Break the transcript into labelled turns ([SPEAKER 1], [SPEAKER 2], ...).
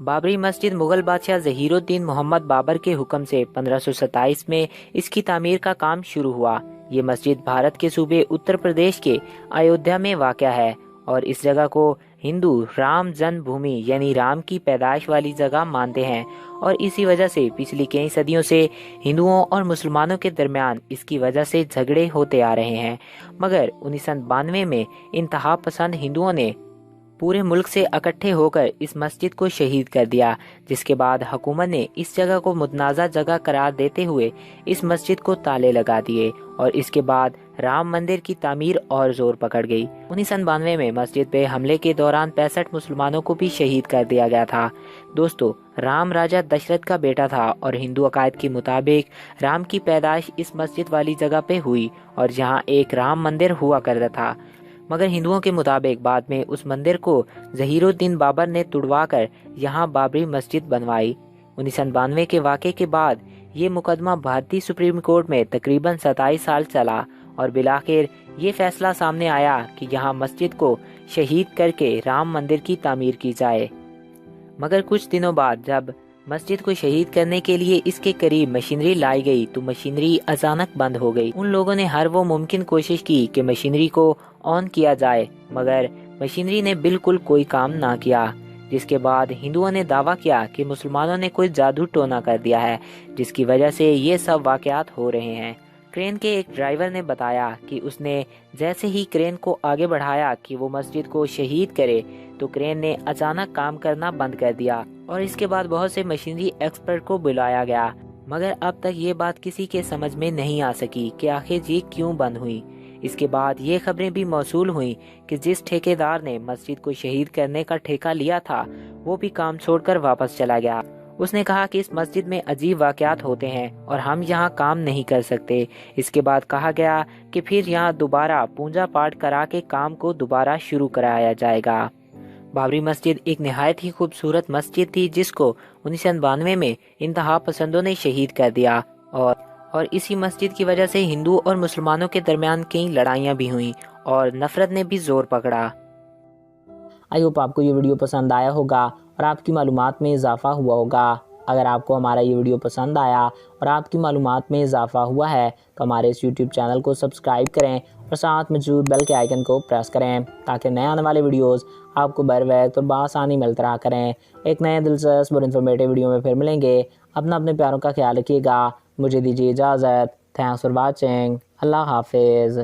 [SPEAKER 1] बाबरी मस्जिद मुगल बादशाह ज़हीरुद्दीन मोहम्मद बाबर के हुक्म से 1527 में इसकी तामीर का काम शुरू हुआ। ये मस्जिद भारत के सूबे उत्तर प्रदेश के अयोध्या में वाक़या है और इस जगह को हिंदू राम जन्मभूमि यानी राम की पैदाइश वाली जगह मानते हैं और इसी वजह से पिछली कई सदियों से हिंदुओं और मुसलमानों के दरमियान इसकी वजह से झगड़े होते आ रहे हैं। मगर 1992 में इंतहा पसंद हिंदुओं ने पूरे मुल्क से इकट्ठे होकर इस मस्जिद को शहीद कर दिया, जिसके बाद हुकूमत ने इस जगह को मुतनाज़ा जगह करार देते हुए इस मस्जिद को ताले लगा दिए और इसके बाद राम मंदिर की तामीर और जोर पकड़ गई। 1992 में मस्जिद पे हमले के दौरान 65 मुसलमानों को भी शहीद कर दिया गया था। दोस्तों, राम राजा दशरथ का बेटा था और हिंदू अकायद के मुताबिक राम की पैदाइश इस मस्जिद वाली जगह पे हुई और यहाँ एक राम मंदिर हुआ करता था। मगर हिंदुओं के मुताबिक बाद में उस मंदिर को ज़हीरुद्दीन बाबर ने तुड़वाकर यहाँ बाबरी मस्जिद बनवाई। 1992 के वाक़े के बाद ये मुकदमा भारतीय सुप्रीम कोर्ट में तकरीबन 27 साल चला और बिलाखिर ये फैसला सामने आया कि यहाँ मस्जिद को शहीद करके राम मंदिर की तामीर की जाए। मगर कुछ दिनों बाद जब मस्जिद को शहीद करने के लिए इसके करीब मशीनरी लाई गई तो मशीनरी अचानक बंद हो गई। उन लोगों ने हर वो मुमकिन कोशिश की कि मशीनरी को ऑन किया जाए, मगर मशीनरी ने बिल्कुल कोई काम ना किया, जिसके बाद हिंदुओं ने दावा किया कि मुसलमानों ने कोई जादू टोना कर दिया है, जिसकी वजह से ये सब वाकयात हो रहे हैं। क्रेन के एक ड्राइवर ने बताया कि उसने जैसे ही क्रेन को आगे बढ़ाया कि वो मस्जिद को शहीद करे तो क्रेन ने अचानक काम करना बंद कर दिया और इसके बाद बहुत से मशीनरी एक्सपर्ट को बुलाया गया। मगर अब तक ये बात किसी के समझ में नहीं आ सकी कि आखिर ये क्यों बंद हुई। इसके बाद ये खबरें भी मौसूल हुई कि जिस ठेकेदार ने मस्जिद को शहीद करने का ठेका लिया था वो भी काम छोड़कर वापस चला गया। उसने कहा कि इस मस्जिद में अजीब वाकयात होते हैं और हम यहाँ काम नहीं कर सकते। इसके बाद कहा गया कि फिर यहाँ दोबारा पूजा पाठ करा के काम को दोबारा शुरू कराया जाएगा। बाबरी मस्जिद एक निहायत ही खूबसूरत मस्जिद थी जिसको 1992 में इंतहा पसंदों ने शहीद कर दिया और इसी मस्जिद की वजह से हिंदू और मुसलमानों के दरमियान कई लड़ाइयाँ भी हुई और नफरत ने भी जोर पकड़ा।
[SPEAKER 2] आई होप आपको ये वीडियो पसंद आया होगा और आपकी मालूमात में इजाफा हुआ होगा। अगर आपको हमारा ये वीडियो पसंद आया और आपकी मालूमात में इजाफा हुआ है तो हमारे इस यूट्यूब चैनल को सब्सक्राइब करें और साथ मौजूद बेल के आइकन को प्रेस करें ताकि नए आने वाले वीडियोस आपको बर वक्त और बासानी मिलता रहा करें। एक नए दिलचस्प और इन्फॉर्मेटिव वीडियो में फिर मिलेंगे। अपने प्यारों का ख्याल रखिएगा। मुझे दीजिए इजाज़त। Thanks for watching. अल्लाह हाफिज़।